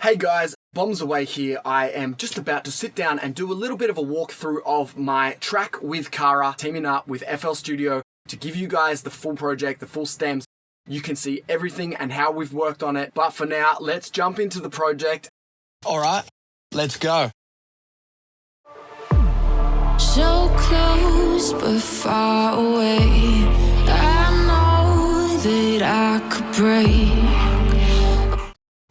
Hey guys, Bombs Away here. I am just about to sit down and do a little bit of a walkthrough of my track with KARRA, teaming up with FL Studio to give you guys the full project, the full stems. You can see everything and how we've worked on it. But for now, let's jump into the project. All right, let's go. So close but far away. I know that I could break.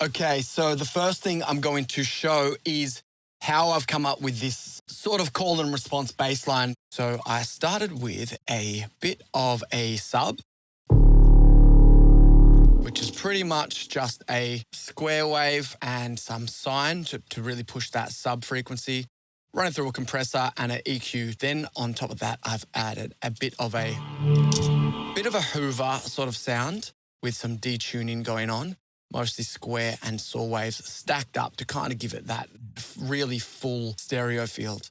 Okay, so the first thing I'm going to show is how I've come up with this sort of call and response bass line. So I started with a bit of a sub, which is pretty much just a square wave and some sine to really push that sub frequency, running through a compressor and an EQ. Then on top of that, I've added a bit of a Hoover sort of sound with some detuning going on. Mostly square and saw waves stacked up to kind of give it that really full stereo field.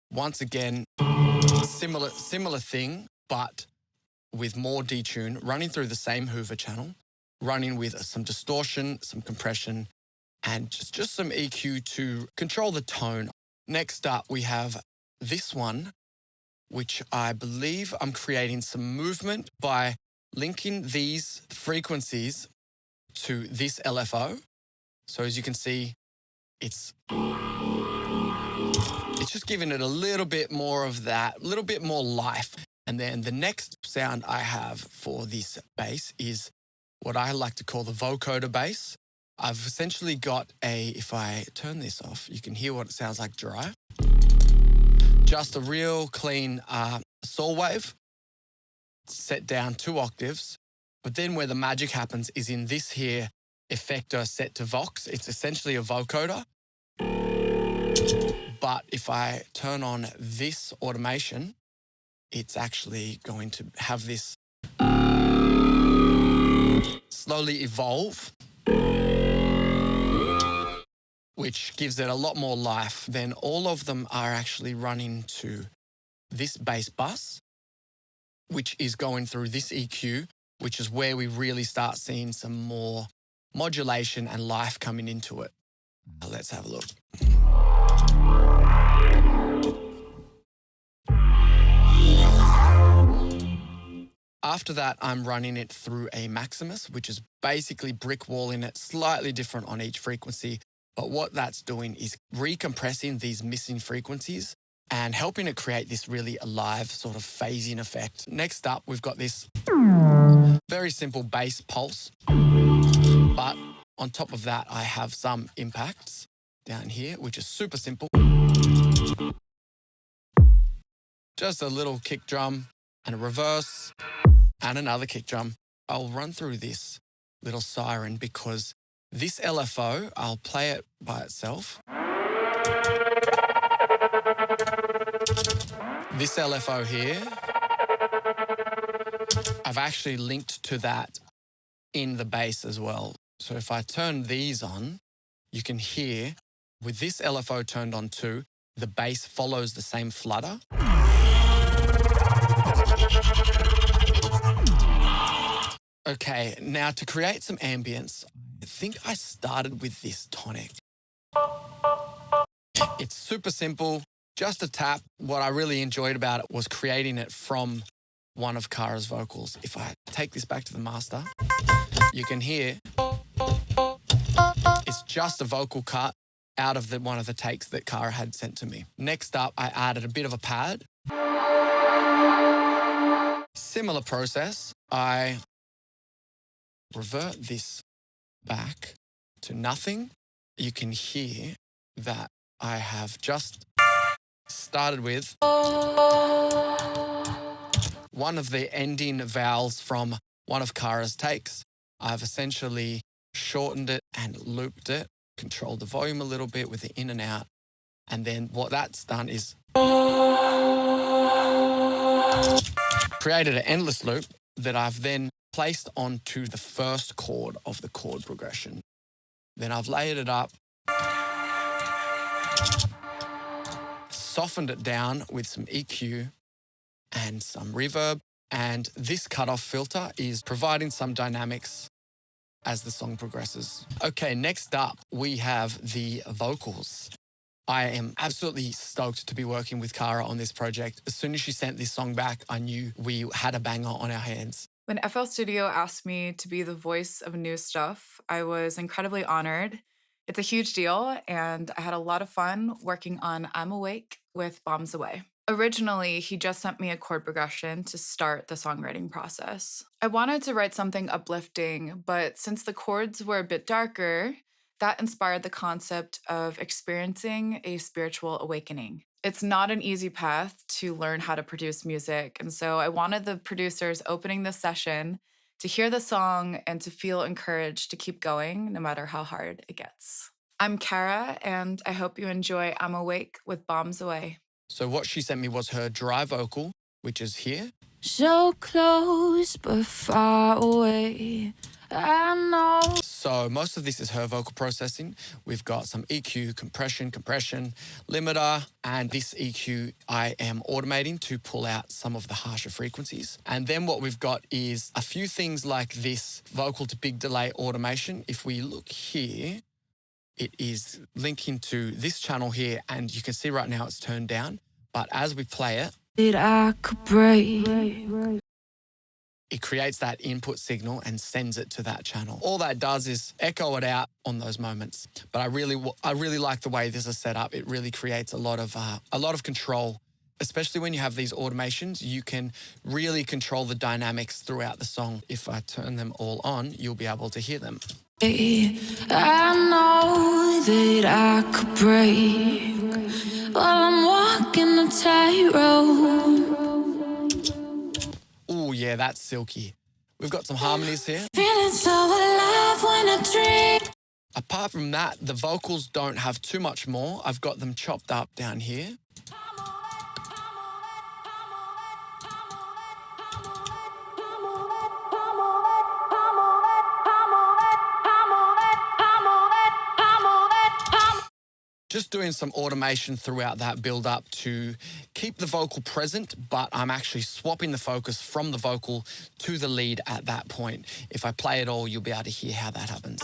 Once again, similar thing, but with more detune, running through the same Hoover channel, running with some distortion, some compression, and just some EQ to control the tone. Next up, we have this one, which I believe I'm creating some movement by linking these frequencies to this LFO. So as you can see, it's just giving it a little bit more of that, a little bit more life. And then the next sound I have for this bass is what I like to call the vocoder bass. I've essentially got if I turn this off, you can hear what it sounds like dry. Just a real clean saw wave, set down 2 octaves. But then where the magic happens is in this here effector set to Vox. It's essentially a vocoder. But if I turn on this automation, it's actually going to have this slowly evolve, which gives it a lot more life. Then all of them are actually running to this bass bus, which is going through this EQ, which is where we really start seeing some more modulation and life coming into it. Let's have a look. After that, I'm running it through a Maximus, which is basically brick walling it, slightly different on each frequency. But what that's doing is recompressing these missing frequencies and helping it create this really alive sort of phasing effect. Next up, we've got this very simple bass pulse, but on top of that, I have some impacts down here, which is super simple. Just a little kick drum and a reverse and another kick drum. I'll run through this little siren because this LFO, I'll play it by itself. This LFO here, I've actually linked to that in the bass as well. So if I turn these on, you can hear with this LFO turned on too, the bass follows the same flutter. Okay, now to create some ambience, I think I started with this tonic. It's super simple, just a tap. What I really enjoyed about it was creating it from one of KARRA's vocals. If I take this back to the master, you can hear it's just a vocal cut out of one of the takes that KARRA had sent to me. Next up, I added a bit of a pad. Similar process, I revert this back to nothing. You can hear that I have just started with one of the ending vowels from one of KARRA's takes. I've essentially shortened it and looped it, controlled the volume a little bit with the in and out. And then what that's done is created an endless loop that I've then placed onto the first chord of the chord progression. Then I've layered it up, softened it down with some EQ and some reverb. And this cutoff filter is providing some dynamics as the song progresses. Okay, next up, we have the vocals. I am absolutely stoked to be working with KARRA on this project. As soon as she sent this song back, I knew we had a banger on our hands. When FL Studio asked me to be the voice of new stuff, I was incredibly honored. It's a huge deal, and I had a lot of fun working on I'm Awake with Bombs Away. Originally, he just sent me a chord progression to start the songwriting process. I wanted to write something uplifting, but since the chords were a bit darker, that inspired the concept of experiencing a spiritual awakening. It's not an easy path to learn how to produce music, and so I wanted the producers opening this session to hear the song and to feel encouraged to keep going no matter how hard it gets. I'm KARRA, and I hope you enjoy I'm Awake with Bombs Away. So what she sent me was her dry vocal, which is here. So close but far away. I know. So most of this is her vocal processing. We've got some EQ, compression, limiter, and this EQ I am automating to pull out some of the harsher frequencies. And then what we've got is a few things like this vocal to big delay automation. If we look here, it is linking to this channel here, and you can see right now it's turned down. But as we play it, I could break. it creates that input signal and sends it to that channel. All that does is echo it out on those moments. But I really like the way this is set up. It really creates a lot of control. Especially when you have these automations, you can really control the dynamics throughout the song. If I turn them all on, you'll be able to hear them. I know that I could break while I'm walking the tightrope. Oh yeah, that's silky. We've got some harmonies here. Feeling so alive when I dream. Apart from that, the vocals don't have too much more. I've got them chopped up down here. Just doing some automation throughout that build up to keep the vocal present, but I'm actually swapping the focus from the vocal to the lead at that point. If I play it all, you'll be able to hear how that happens.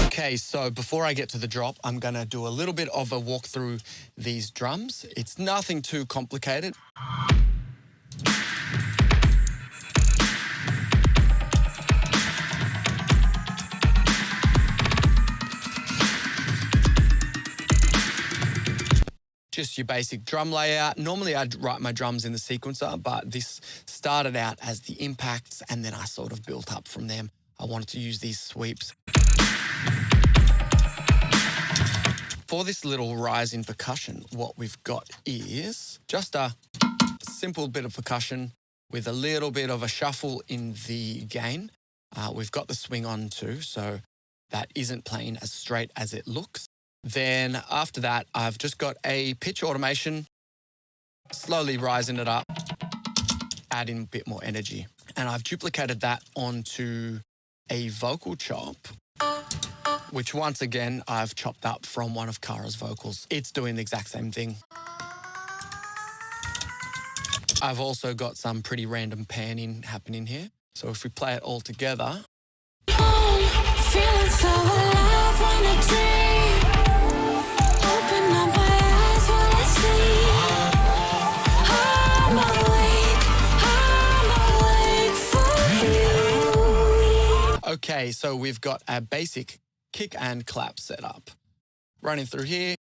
Okay, so before I get to the drop, I'm gonna do a little bit of a walk through these drums. It's nothing too complicated. Just your basic drum layout. Normally I'd write my drums in the sequencer, but this started out as the impacts and then I sort of built up from them. I wanted to use these sweeps. For this little rise in percussion, what we've got is just a simple bit of percussion with a little bit of a shuffle in the gain. We've got the swing on too, so that isn't playing as straight as it looks. Then after that, I've just got a pitch automation, slowly rising it up, adding a bit more energy. And I've duplicated that onto a vocal chop, which once again, I've chopped up from one of KARRA's vocals. It's doing the exact same thing. I've also got some pretty random panning happening here. So if we play it all together. Feeling so alive when I dream. Open up my eyes while I sleep. I'm awake for you. Okay, so we've got a basic kick and clap setup. Running through here.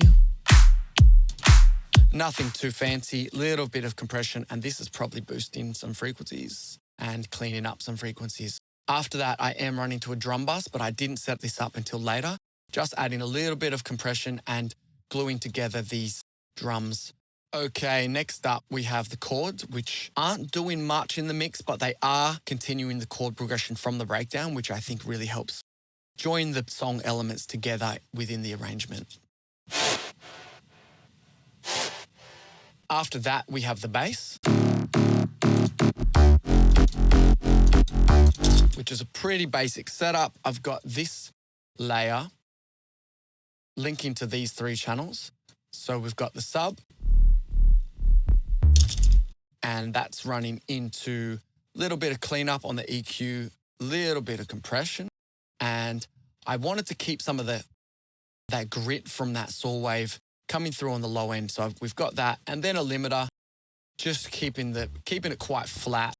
Nothing too fancy, little bit of compression, and this is probably boosting some frequencies and cleaning up some frequencies. After that, I am running to a drum bus, but I didn't set this up until later. Just adding a little bit of compression and gluing together these drums. Okay, next up we have the chords, which aren't doing much in the mix, but they are continuing the chord progression from the breakdown, which I think really helps join the song elements together within the arrangement. After that, we have the bass. which is a pretty basic setup. I've got this layer linking to these 3 channels. So we've got the sub, and that's running into a little bit of cleanup on the EQ, little bit of compression. And I wanted to keep some of that grit from that saw wave coming through on the low end. So we've got that, and then a limiter, just keeping it quite flat.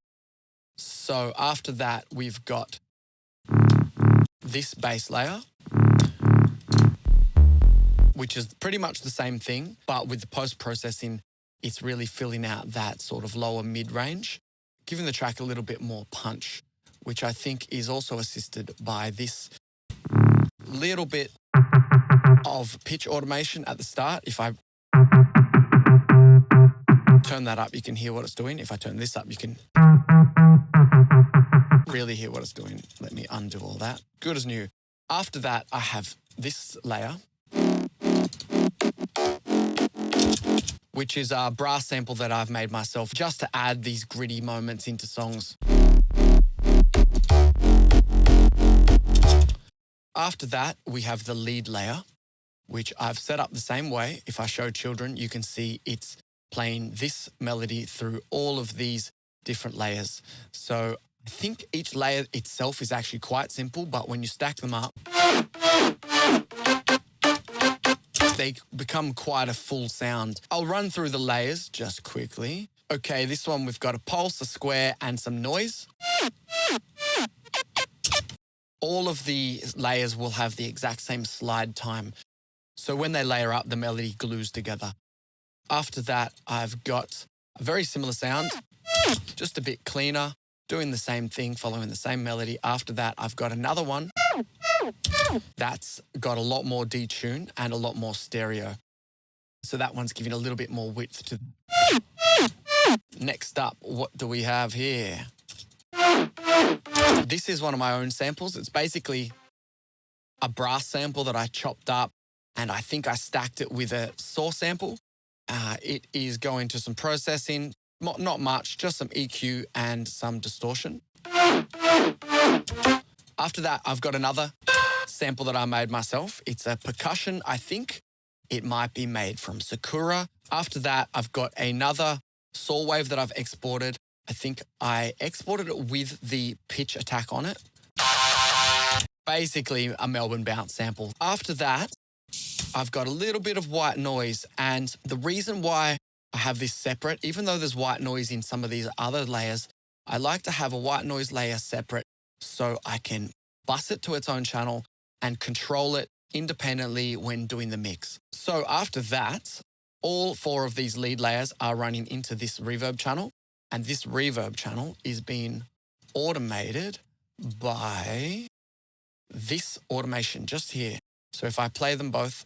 So after that, we've got this bass layer, which is pretty much the same thing, but with the post-processing, it's really filling out that sort of lower mid-range, giving the track a little bit more punch, which I think is also assisted by this little bit of pitch automation at the start. If I turn that up, you can hear what it's doing. If I turn this up, you can really hear what it's doing. Let me undo all that. Good as new. After that, I have this layer, which is a brass sample that I've made myself just to add these gritty moments into songs. After that, we have the lead layer, which I've set up the same way. If I show children, you can see it's playing this melody through all of these different layers. So I think each layer itself is actually quite simple, but when you stack them up, they become quite a full sound. I'll run through the layers just quickly. Okay, this one we've got a pulse, a square, and some noise. All of the layers will have the exact same slide time. So when they layer up, the melody glues together. After that, I've got a very similar sound, just a bit cleaner, doing the same thing, following the same melody. After that, I've got another one that's got a lot more detune and a lot more stereo. So that one's giving a little bit more width to. Next up, what do we have here? This is one of my own samples. It's basically a brass sample that I chopped up, and I think I stacked it with a saw sample. It is going to some processing, not much, just some EQ and some distortion. After that, I've got another sample that I made myself. It's a percussion, I think. It might be made from Sakura. After that, I've got another saw wave that I've exported. I think I exported it with the pitch attack on it. Basically a Melbourne bounce sample. After that, I've got a little bit of white noise, and the reason why I have this separate, even though there's white noise in some of these other layers, I like to have a white noise layer separate so I can bus it to its own channel and control it independently when doing the mix. So after that, all 4 of these lead layers are running into this reverb channel, and this reverb channel is being automated by this automation just here. So if I play them both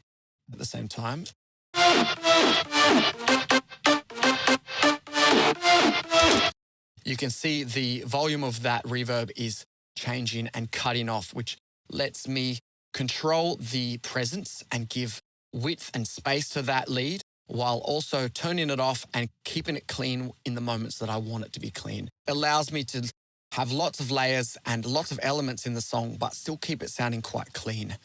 at the same time, you can see the volume of that reverb is changing and cutting off, which lets me control the presence and give width and space to that lead while also turning it off and keeping it clean in the moments that I want it to be clean. It allows me to have lots of layers and lots of elements in the song, but still keep it sounding quite clean.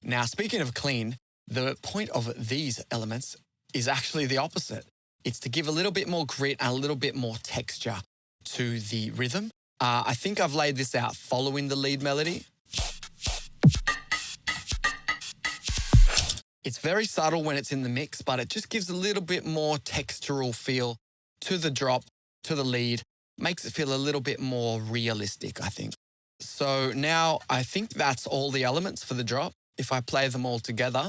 Now, speaking of clean, the point of these elements is actually the opposite. It's to give a little bit more grit and a little bit more texture to the rhythm. I think I've laid this out following the lead melody. It's very subtle when it's in the mix, but it just gives a little bit more textural feel to the drop, to the lead, makes it feel a little bit more realistic, I think. So now I think that's all the elements for the drop. If I play them all together.